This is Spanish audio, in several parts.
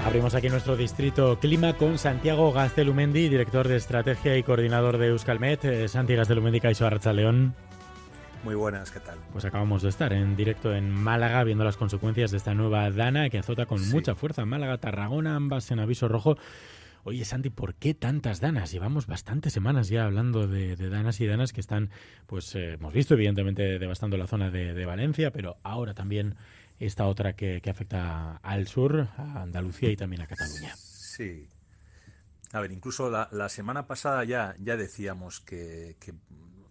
Abrimos aquí nuestro distrito clima con Santiago Gaztelumendi, director de estrategia y coordinador de Euskalmet. Santi Gaztelumendi, Kaixo, Arratsaldeon. Muy buenas, ¿qué tal? Pues acabamos de estar en directo en Málaga viendo las consecuencias de esta nueva dana que azota con mucha fuerza Málaga, Tarragona, ambas en aviso rojo. Oye, Santi, ¿por qué tantas danas? Llevamos bastantes semanas ya hablando de danas y danas que están, pues hemos visto evidentemente devastando la zona de Valencia, pero ahora también esta otra que afecta al sur, a Andalucía y también a Cataluña. Sí. A ver, incluso la semana pasada ya decíamos que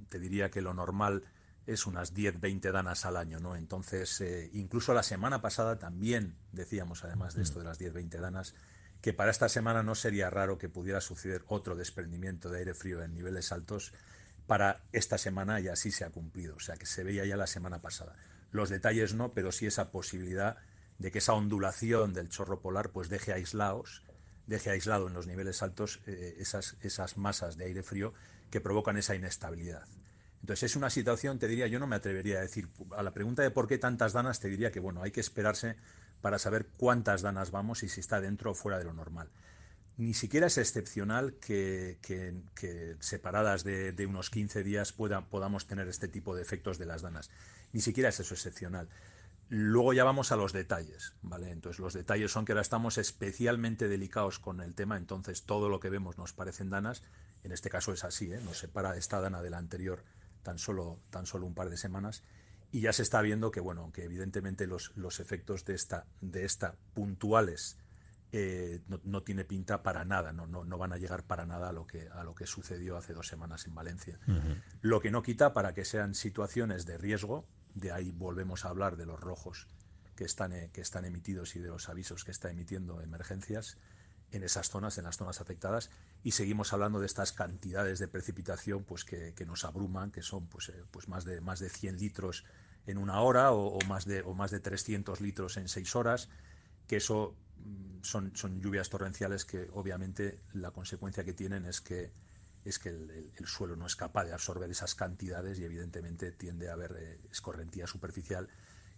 te diría que lo normal es unas 10, 20 danas al año, ¿no? Entonces, incluso la semana pasada también decíamos, además de esto de las 10, 20 danas, que para esta semana no sería raro que pudiera suceder otro desprendimiento de aire frío en niveles altos para esta semana, y así se ha cumplido. O sea, que se veía ya la semana pasada. Los detalles no, pero sí esa posibilidad de que esa ondulación del chorro polar pues deje aislado en los niveles altos esas masas de aire frío que provocan esa inestabilidad. Entonces es una situación, te diría, yo no me atrevería a decir, a la pregunta de por qué tantas danas, te diría que bueno, hay que esperarse para saber cuántas danas vamos y si está dentro o fuera de lo normal. Ni siquiera es excepcional que separadas de unos 15 días podamos tener este tipo de efectos de las danas. Ni siquiera es eso excepcional. Luego ya vamos a los detalles, ¿vale? Entonces los detalles son que ahora estamos especialmente delicados con el tema, entonces todo lo que vemos nos parecen danas. En este caso es así, ¿eh? Nos separa esta dana de la anterior tan solo un par de semanas. Y ya se está viendo que, bueno, que evidentemente los efectos de esta puntuales no tiene pinta para nada, no van a llegar para nada a lo que sucedió hace 2 semanas en Valencia. Uh-huh. Lo que no quita para que sean situaciones de riesgo, de ahí volvemos a hablar de los rojos que están emitidos y de los avisos que está emitiendo emergencias en esas zonas, en las zonas afectadas, y seguimos hablando de estas cantidades de precipitación pues que nos abruman, que son pues más de 100 litros en una hora o más de 300 litros en 6 horas, que eso son lluvias torrenciales que obviamente la consecuencia que tienen es que el suelo no es capaz de absorber esas cantidades y evidentemente tiende a haber escorrentía superficial,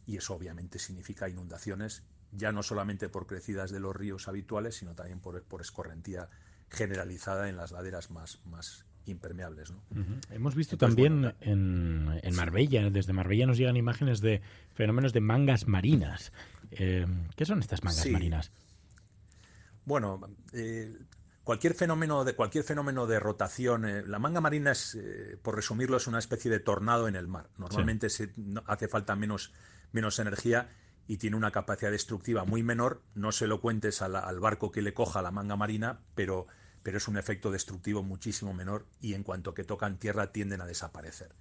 y eso obviamente significa inundaciones, ya no solamente por crecidas de los ríos habituales, sino también por escorrentía generalizada en las laderas más impermeables, ¿no? Uh-huh. Hemos visto entonces, también bueno, en Marbella, desde Marbella nos llegan imágenes de fenómenos de mangas marinas. ¿Qué son estas mangas marinas? Bueno, cualquier fenómeno de rotación, la manga marina es, por resumirlo, es una especie de tornado en el mar. Normalmente hace falta menos energía y tiene una capacidad destructiva muy menor. No se lo cuentes al barco que le coja la manga marina, pero es un efecto destructivo muchísimo menor, y en cuanto que tocan tierra tienden a desaparecer.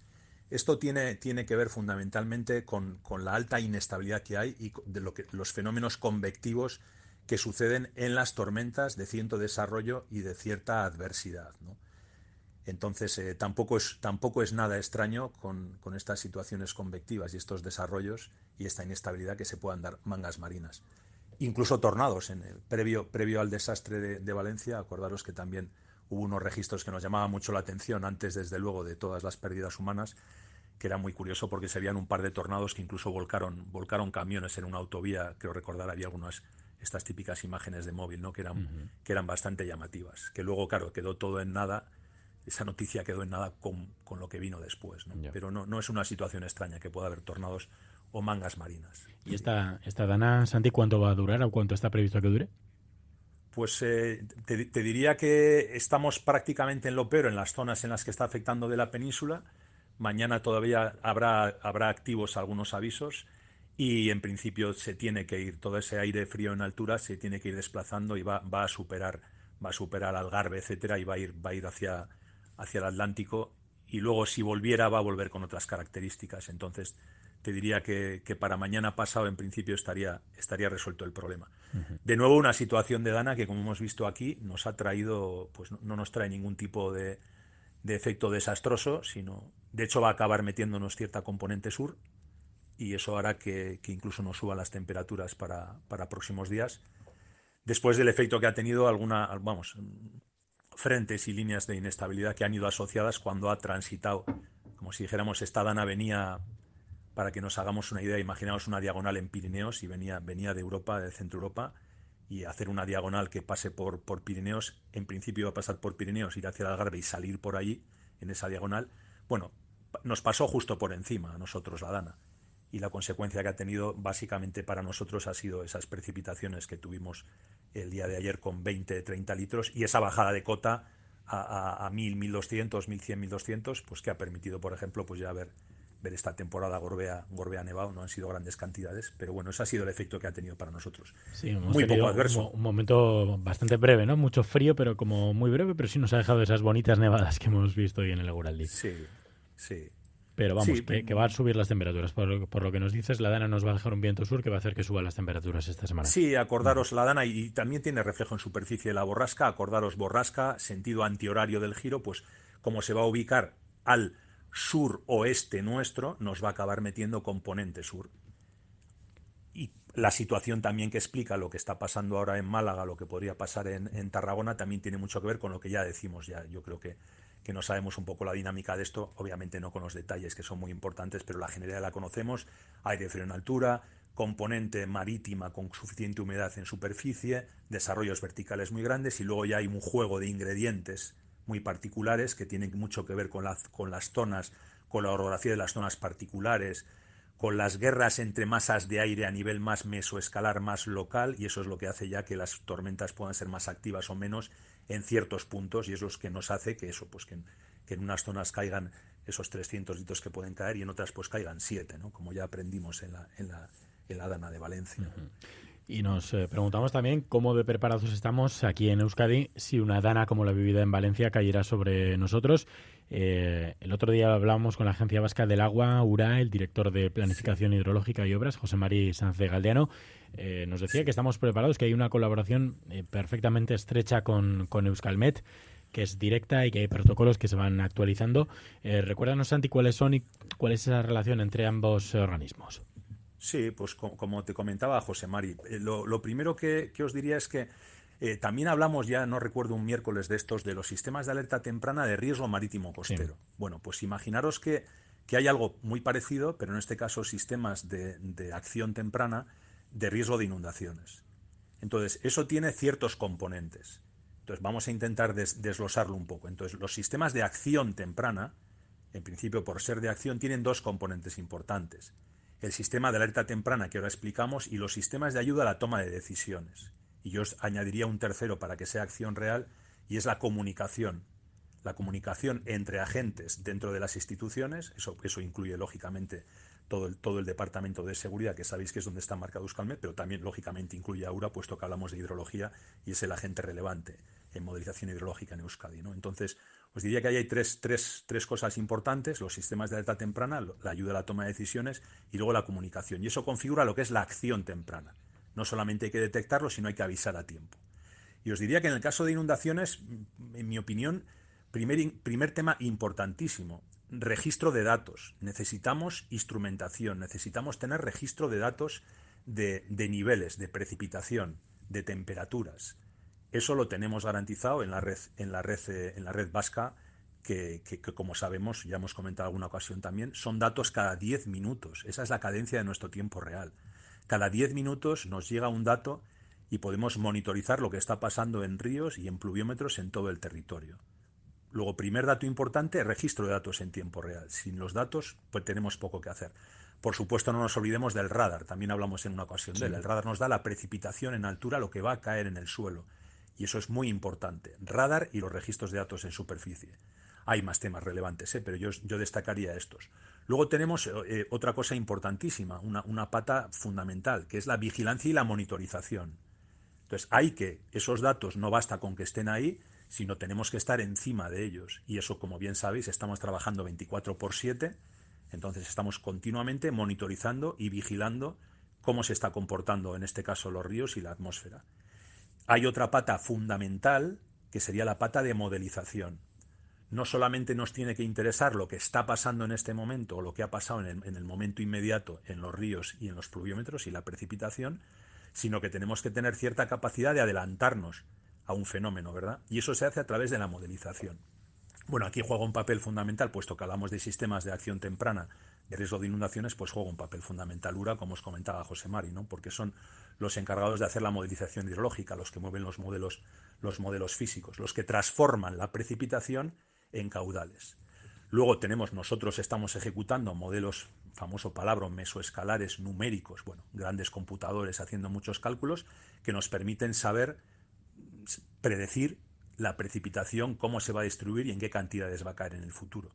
Esto tiene que ver fundamentalmente con la alta inestabilidad que hay y de los fenómenos convectivos que suceden en las tormentas de cierto desarrollo y de cierta adversidad, ¿no? Entonces tampoco es nada extraño con estas situaciones convectivas y estos desarrollos y esta inestabilidad que se puedan dar mangas marinas. Incluso tornados, previo al desastre de Valencia, acordaros que también hubo unos registros que nos llamaban mucho la atención antes, desde luego, de todas las pérdidas humanas, que era muy curioso porque se veían un par de tornados que incluso volcaron camiones en una autovía. Creo recordar, había estas típicas imágenes de móvil, ¿no? que eran bastante llamativas, que luego, claro, quedó todo en nada. Esa noticia quedó en nada con lo que vino después, ¿no? Pero no es una situación extraña que pueda haber tornados o mangas marinas. ¿Y esta dana, Santi, cuánto va a durar o cuánto está previsto que dure? Pues te diría que estamos prácticamente en lo peor en las zonas en las que está afectando de la península. Mañana todavía habrá activos algunos avisos y en principio se tiene que ir, todo ese aire frío en altura se tiene que ir desplazando y va a superar Algarve, etcétera, y va a ir hacia el Atlántico, y luego si volviera va a volver con otras características. Entonces te diría que para mañana pasado en principio estaría resuelto el problema. Uh-huh. De nuevo una situación de dana que, como hemos visto aquí, nos ha traído, pues no nos trae ningún tipo de efecto desastroso, sino de hecho va a acabar metiéndonos cierta componente sur, y eso hará que incluso nos suban las temperaturas para próximos días, después del efecto que ha tenido frentes y líneas de inestabilidad que han ido asociadas cuando ha transitado, como si dijéramos, esta dana venía, para que nos hagamos una idea, imaginaos una diagonal en Pirineos, y venía de Europa, de Centro Europa, y hacer una diagonal que pase por Pirineos. En principio va a pasar por Pirineos, ir hacia el Algarve y salir por allí, en esa diagonal. Bueno, nos pasó justo por encima a nosotros la Dana. Y la consecuencia que ha tenido básicamente para nosotros ha sido esas precipitaciones que tuvimos el día de ayer con 20-30 litros y esa bajada de cota a 1000, 1200, 1100, 1200, pues que ha permitido, por ejemplo, pues ya ver esta temporada Gorbea nevado. No han sido grandes cantidades, pero bueno, ese ha sido el efecto que ha tenido para nosotros. Sí, hemos Muy poco tenido adverso. un momento bastante breve, ¿no? Mucho frío, pero como muy breve, pero sí nos ha dejado esas bonitas nevadas que hemos visto hoy en el Euguraldi. Sí, sí. Pero vamos, Sí, que va a subir las temperaturas. Por lo que nos dices, la Dana nos va a dejar un viento sur que va a hacer que suban las temperaturas esta semana. sí, acordaros la Dana, y también tiene reflejo en superficie de la borrasca. Acordaros borrasca, sentido antihorario del giro, pues como se va a ubicar al sur-oeste nuestro, nos va a acabar metiendo componente sur. Y la situación también que explica lo que está pasando ahora en Málaga, lo que podría pasar en Tarragona, también tiene mucho que ver con lo que ya decimos. Ya yo creo que no sabemos un poco la dinámica de esto, obviamente no con los detalles que son muy importantes, pero la generalidad la conocemos: aire frío en altura, componente marítima con suficiente humedad en superficie, desarrollos verticales muy grandes, y luego ya hay un juego de ingredientes muy particulares que tienen mucho que ver con las zonas, con la orografía de las zonas particulares, con las guerras entre masas de aire a nivel más mesoescalar, más local, y eso es lo que hace ya que las tormentas puedan ser más activas o menos en ciertos puntos, y es lo que nos hace que eso, pues que en unas zonas caigan esos 300 litros que pueden caer y en otras pues caigan 7, ¿no? Como ya aprendimos en la Dana de Valencia. Uh-huh. Y nos preguntamos también cómo de preparados estamos aquí en Euskadi si una Dana como la vivida en Valencia cayera sobre nosotros. El otro día hablábamos con la Agencia Vasca del Agua, URA, el director de Planificación Hidrológica y Obras, José Mari Sanz de Galdeano. Nos decía que estamos preparados, que hay una colaboración perfectamente estrecha con Euskalmet, que es directa y que hay protocolos que se van actualizando. Recuérdanos, Santi, cuáles son y cuál es esa relación entre ambos organismos. Sí, pues como te comentaba José Mari, lo primero que os diría es que también hablamos, ya no recuerdo, un miércoles de estos, de los sistemas de alerta temprana de riesgo marítimo costero. Sí. Bueno, pues imaginaros que hay algo muy parecido, pero en este caso sistemas de acción temprana de riesgo de inundaciones. Entonces, eso tiene ciertos componentes. Entonces, vamos a intentar desglosarlo un poco. Entonces, los sistemas de acción temprana, en principio por ser de acción, tienen dos componentes importantes: el sistema de alerta temprana que ahora explicamos y los sistemas de ayuda a la toma de decisiones. Y yo os añadiría un tercero para que sea acción real, y es la comunicación. La comunicación entre agentes dentro de las instituciones, eso incluye lógicamente todo el departamento de seguridad, que sabéis que es donde está marcado Euskalmet, pero también lógicamente incluye a URA, puesto que hablamos de hidrología y es el agente relevante en modelización hidrológica en Euskadi, ¿no? Entonces, os diría que ahí hay tres cosas importantes: los sistemas de alerta temprana, la ayuda a la toma de decisiones y luego la comunicación. Y eso configura lo que es la acción temprana. No solamente hay que detectarlo, sino hay que avisar a tiempo. Y os diría que en el caso de inundaciones, en mi opinión, primer tema importantísimo: registro de datos. Necesitamos instrumentación, necesitamos tener registro de datos de niveles, de precipitación, de temperaturas. Eso lo tenemos garantizado en la red vasca, que como sabemos, ya hemos comentado alguna ocasión también, son datos cada 10 minutos. Esa es la cadencia de nuestro tiempo real. Cada 10 minutos nos llega un dato y podemos monitorizar lo que está pasando en ríos y en pluviómetros en todo el territorio. Luego, primer dato importante: registro de datos en tiempo real. Sin los datos, pues tenemos poco que hacer. Por supuesto, no nos olvidemos del radar. También hablamos en una ocasión de él. El radar nos da la precipitación en altura, lo que va a caer en el suelo. Y eso es muy importante. Radar y los registros de datos en superficie. Hay más temas relevantes, pero yo destacaría estos. Luego tenemos otra cosa importantísima, una pata fundamental, que es la vigilancia y la monitorización. Entonces, esos datos no basta con que estén ahí, sino tenemos que estar encima de ellos. Y eso, como bien sabéis, estamos trabajando 24/7, entonces estamos continuamente monitorizando y vigilando cómo se está comportando, en este caso, los ríos y la atmósfera. Hay otra pata fundamental, que sería la pata de modelización. No solamente nos tiene que interesar lo que está pasando en este momento o lo que ha pasado en el momento inmediato en los ríos y en los pluviómetros y la precipitación, sino que tenemos que tener cierta capacidad de adelantarnos a un fenómeno, ¿verdad? Y eso se hace a través de la modelización. Bueno, aquí juega un papel fundamental, puesto que hablamos de sistemas de acción temprana de riesgo de inundaciones, pues juega un papel fundamental URA, como os comentaba José Mari, ¿no? Porque son los encargados de hacer la modelización hidrológica, los que mueven los modelos físicos, los que transforman la precipitación en caudales. Luego nosotros estamos ejecutando modelos, famoso palabra, mesoescalares numéricos, bueno, grandes computadores haciendo muchos cálculos que nos permiten predecir la precipitación, cómo se va a distribuir y en qué cantidades va a caer en el futuro.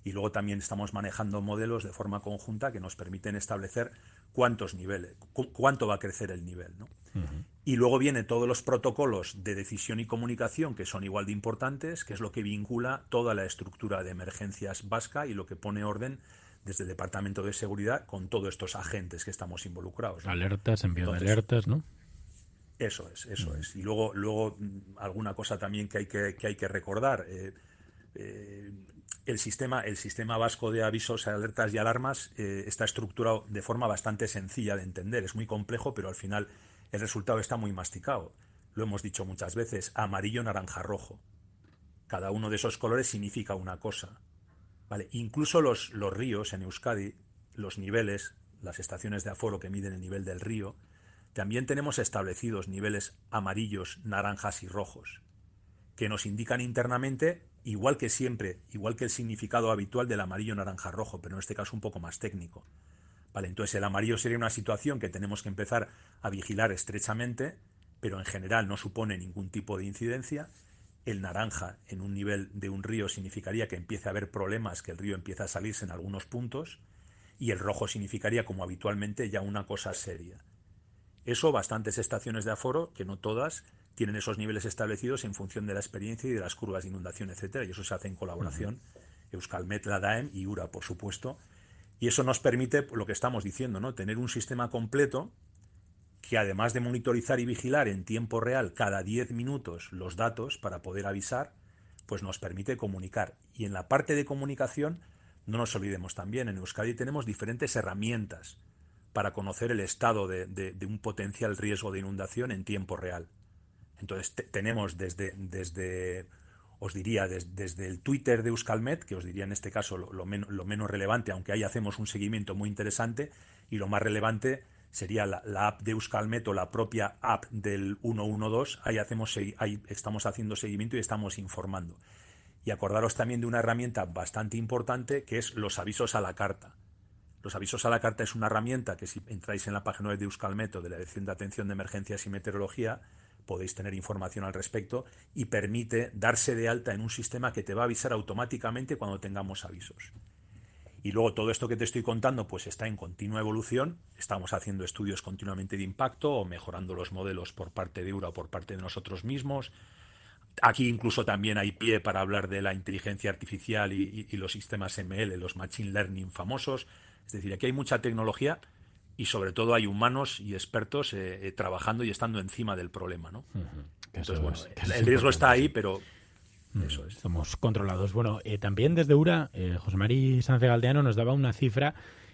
Y luego también estamos manejando modelos de forma conjunta que nos permiten establecer cuántos niveles, cuánto va a crecer el nivel, ¿no? Uh-huh. Y luego vienen todos los protocolos de decisión y comunicación que son igual de importantes, que es lo que vincula toda la estructura de emergencias vasca y lo que pone orden desde el Departamento de Seguridad con todos estos agentes que estamos involucrados, ¿no? Alertas, envío de alertas, ¿no? Eso es. Y luego alguna cosa también que hay que recordar. El sistema vasco de avisos, alertas y alarmas está estructurado de forma bastante sencilla de entender. Es muy complejo, pero al final el resultado está muy masticado. Lo hemos dicho muchas veces: amarillo, naranja, rojo. Cada uno de esos colores significa una cosa, ¿vale? Incluso los ríos en Euskadi, los niveles, las estaciones de aforo que miden el nivel del río, también tenemos establecidos niveles amarillos, naranjas y rojos, que nos indican internamente, igual que siempre, igual que el significado habitual del amarillo, naranja, rojo, pero en este caso un poco más técnico. Vale, entonces el amarillo sería una situación que tenemos que empezar a vigilar estrechamente, pero en general no supone ningún tipo de incidencia. El naranja en un nivel de un río significaría que empiece a haber problemas, que el río empieza a salirse en algunos puntos, y el rojo significaría, como habitualmente, ya una cosa seria. Eso, bastantes estaciones de aforo, que no todas, tienen esos niveles establecidos en función de la experiencia y de las curvas de inundación, etcétera, y eso se hace en colaboración, Euskalmet, la DAEM y URA, por supuesto, y eso nos permite lo que estamos diciendo, ¿no? Tener un sistema completo que, además de monitorizar y vigilar en tiempo real cada 10 minutos los datos para poder avisar, pues nos permite comunicar. Y en la parte de comunicación, no nos olvidemos también, en Euskadi tenemos diferentes herramientas para conocer el estado de un potencial riesgo de inundación en tiempo real. Entonces tenemos desde el Twitter de Euskalmet, que os diría en este caso lo menos relevante, aunque ahí hacemos un seguimiento muy interesante, y lo más relevante sería la app de Euskalmet o la propia app del 112. Ahí estamos haciendo seguimiento y estamos informando. Y acordaros también de una herramienta bastante importante, que es los avisos a la carta. Los avisos a la carta es una herramienta que, si entráis en la página web de Euskalmet o de la Dirección de Atención de Emergencias y Meteorología, podéis tener información al respecto, y permite darse de alta en un sistema que te va a avisar automáticamente cuando tengamos avisos. Y luego todo esto que te estoy contando pues está en continua evolución. Estamos haciendo estudios continuamente de impacto o mejorando los modelos por parte de URA o por parte de nosotros mismos. Aquí incluso también hay pie para hablar de la inteligencia artificial y los sistemas ML, los Machine Learning famosos. Es decir, aquí hay mucha tecnología y sobre todo hay humanos y expertos trabajando y estando encima del problema, ¿no? Entonces, bueno, el riesgo está ahí, pero eso es. Somos controlados. Bueno, también desde URA, José Mari Sánchez Galdeano nos daba una cifra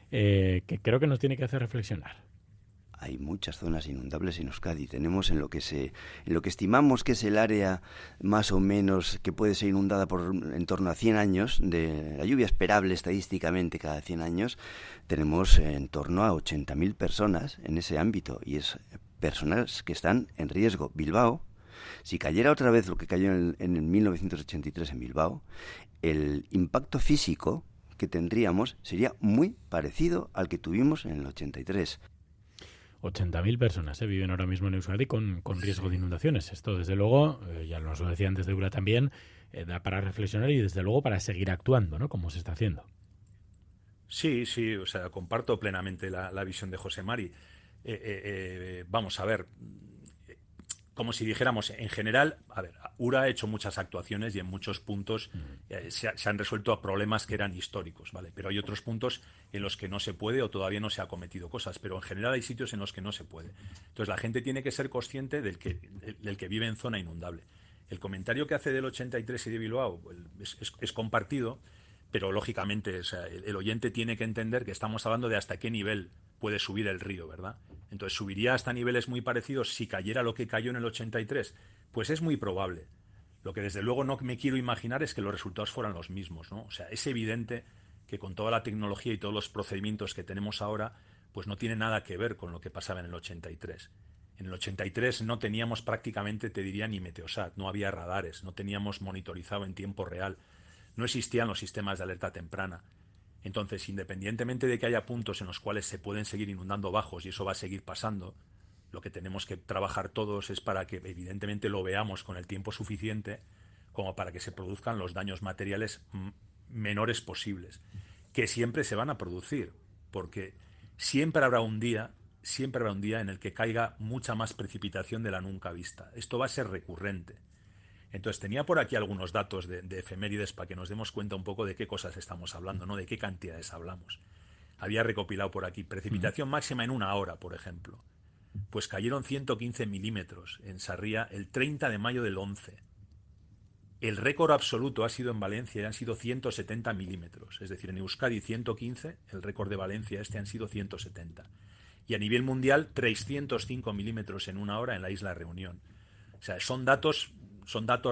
que creo que nos tiene que hacer reflexionar. Hay muchas zonas inundables en Euskadi. Tenemos en lo que estimamos que es el área más o menos que puede ser inundada por en torno a 100 años, de la lluvia esperable estadísticamente cada 100 años, tenemos en torno a 80.000 personas en ese ámbito, y es personas que están en riesgo. Bilbao, si cayera otra vez lo que cayó en el 1983 en Bilbao, el impacto físico que tendríamos sería muy parecido al que tuvimos en el 83. 80.000 personas viven ahora mismo en Euskadi con riesgo de inundaciones. Esto, desde luego, ya nos lo decía antes de URA también, da para reflexionar y, desde luego, para seguir actuando, ¿no? Como se está haciendo. Sí, o sea, comparto plenamente la visión de José Mari. Vamos a ver, como si dijéramos, en general, a ver, URA ha hecho muchas actuaciones y en muchos puntos se han resuelto problemas que eran históricos, ¿vale? Pero hay otros puntos en los que no se puede o todavía no se ha cometido cosas, pero en general hay sitios en los que no se puede. Entonces la gente tiene que ser consciente del que vive en zona inundable. El comentario que hace del 83 y de Bilbao es compartido, pero lógicamente, o sea, el oyente tiene que entender que estamos hablando de hasta qué nivel puede subir el río, ¿verdad? Entonces, ¿subiría hasta niveles muy parecidos si cayera lo que cayó en el 83? Pues es muy probable. Lo que desde luego no me quiero imaginar es que los resultados fueran los mismos, ¿no? O sea, es evidente que con toda la tecnología y todos los procedimientos que tenemos ahora, pues no tiene nada que ver con lo que pasaba en el 83. En el 83 no teníamos prácticamente, te diría, ni Meteosat, no había radares, no teníamos monitorizado en tiempo real, no existían los sistemas de alerta temprana. Entonces, independientemente de que haya puntos en los cuales se pueden seguir inundando bajos, y eso va a seguir pasando, lo que tenemos que trabajar todos es para que evidentemente lo veamos con el tiempo suficiente como para que se produzcan los daños materiales menores posibles, que siempre se van a producir, porque siempre habrá un día en el que caiga mucha más precipitación de la nunca vista. Esto va a ser recurrente. Entonces tenía por aquí algunos datos de efemérides para que nos demos cuenta un poco de qué cosas estamos hablando, ¿no? De qué cantidades hablamos. Había recopilado por aquí precipitación máxima en una hora, por ejemplo. Pues cayeron 115 milímetros en Sarria el 30 de mayo del 11. El récord absoluto ha sido en Valencia y han sido 170 milímetros. Es decir, en Euskadi 115, el récord de Valencia han sido 170. Y a nivel mundial 305 milímetros en una hora en la isla Reunión. O sea, son datos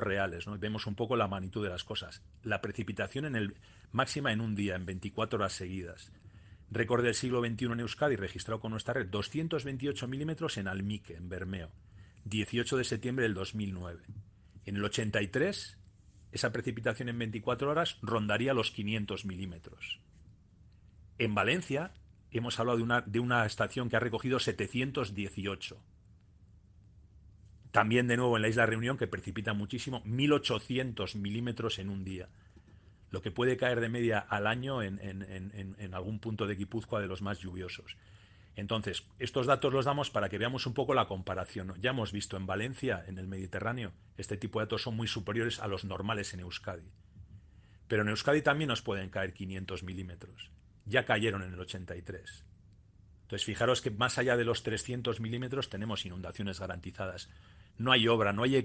reales, ¿no? Vemos un poco la magnitud de las cosas. La precipitación máxima en un día, en 24 horas seguidas. Récord del siglo XXI en Euskadi, registrado con nuestra red, 228 milímetros en Almique, en Bermeo, 18 de septiembre del 2009. En el 83, esa precipitación en 24 horas rondaría los 500 milímetros. En Valencia, hemos hablado de una estación que ha recogido 718. También, de nuevo, en la isla Reunión, que precipita muchísimo, 1.800 milímetros en un día. Lo que puede caer de media al año en algún punto de Guipúzcoa de los más lluviosos. Entonces, estos datos los damos para que veamos un poco la comparación, ¿no? Ya hemos visto en Valencia, en el Mediterráneo, este tipo de datos son muy superiores a los normales en Euskadi. Pero en Euskadi también nos pueden caer 500 milímetros. Ya cayeron en el 83. Entonces, fijaros que más allá de los 300 milímetros tenemos inundaciones garantizadas. No hay obra, no hay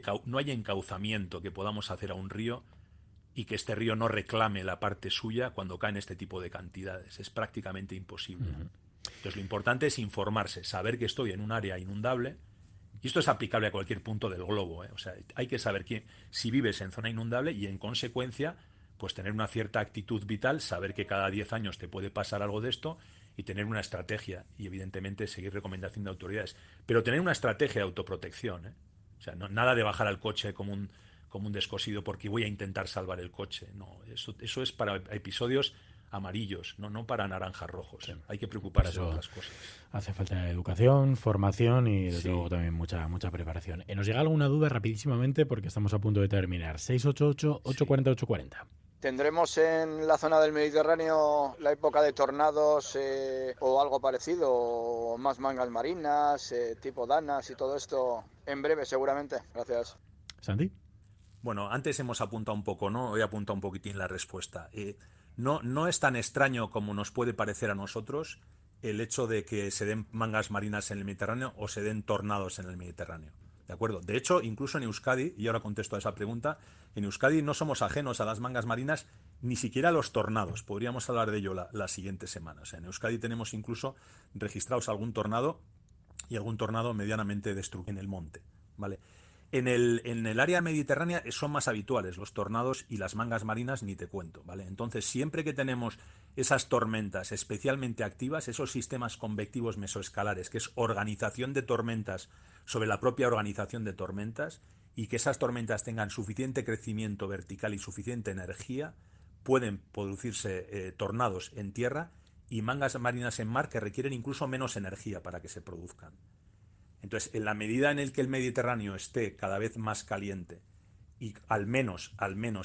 encauzamiento que podamos hacer a un río y que este río no reclame la parte suya cuando caen este tipo de cantidades. Es prácticamente imposible. Entonces, lo importante es informarse, saber que estoy en un área inundable, y esto es aplicable a cualquier punto del globo, ¿eh? O sea, hay que saber si vives en zona inundable y, en consecuencia, pues tener una cierta actitud vital, saber que cada 10 años te puede pasar algo de esto y tener una estrategia y, evidentemente, seguir recomendación de autoridades. Pero tener una estrategia de autoprotección, ¿eh? O sea, nada de bajar al coche como un descosido porque voy a intentar salvar el coche. No, eso es para episodios amarillos, no para naranjas rojos. Sí. Hay que preocuparse de otras cosas. Hace falta educación, formación y, desde luego, también mucha preparación. Nos llega alguna duda rapidísimamente porque estamos a punto de terminar. 688-840-840. ¿Tendremos en la zona del Mediterráneo la época de tornados o algo parecido? ¿O más mangas marinas, tipo danas y todo esto en breve seguramente? Gracias. ¿Santi? Bueno, antes hemos apuntado un poco, ¿no? Hoy he apuntado un poquitín la respuesta. No es tan extraño como nos puede parecer a nosotros el hecho de que se den mangas marinas en el Mediterráneo o se den tornados en el Mediterráneo. ¿De acuerdo? De hecho, incluso en Euskadi, y ahora contesto a esa pregunta, en Euskadi no somos ajenos a las mangas marinas, ni siquiera a los tornados. Podríamos hablar de ello la siguiente semana. O sea, en Euskadi tenemos incluso registrados algún tornado y algún tornado medianamente destructivo en el monte, ¿vale? En el área mediterránea son más habituales los tornados y las mangas marinas, ni te cuento, ¿vale? Entonces, siempre que tenemos esas tormentas especialmente activas, esos sistemas convectivos mesoescalares, que es organización de tormentas sobre la propia organización de tormentas, y que esas tormentas tengan suficiente crecimiento vertical y suficiente energía, pueden producirse tornados en tierra y mangas marinas en mar que requieren incluso menos energía para que se produzcan. Entonces, en la medida en el que el Mediterráneo esté cada vez más caliente y al menos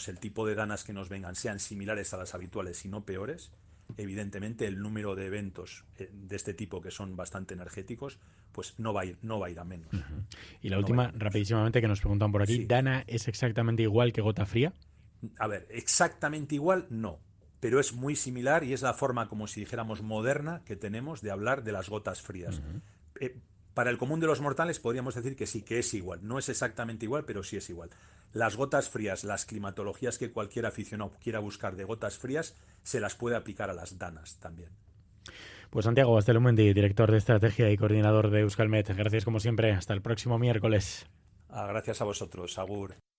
el tipo de danas que nos vengan sean similares a las habituales y no peores, evidentemente el número de eventos de este tipo, que son bastante energéticos, pues no va a ir a menos. Uh-huh. Y la última, rapidísimamente, que nos preguntan por aquí, sí. ¿Dana es exactamente igual que gota fría? A ver, exactamente igual no, pero es muy similar y es la forma, como si dijéramos, moderna que tenemos de hablar de las gotas frías. Uh-huh. Para el común de los mortales podríamos decir que sí, que es igual. No es exactamente igual, pero sí es igual. Las gotas frías, las climatologías que cualquier aficionado quiera buscar de gotas frías, se las puede aplicar a las danas también. Pues Santiago Bastelumendi, director de estrategia y coordinador de Euskalmet. Gracias como siempre. Hasta el próximo miércoles. Gracias a vosotros. Agur.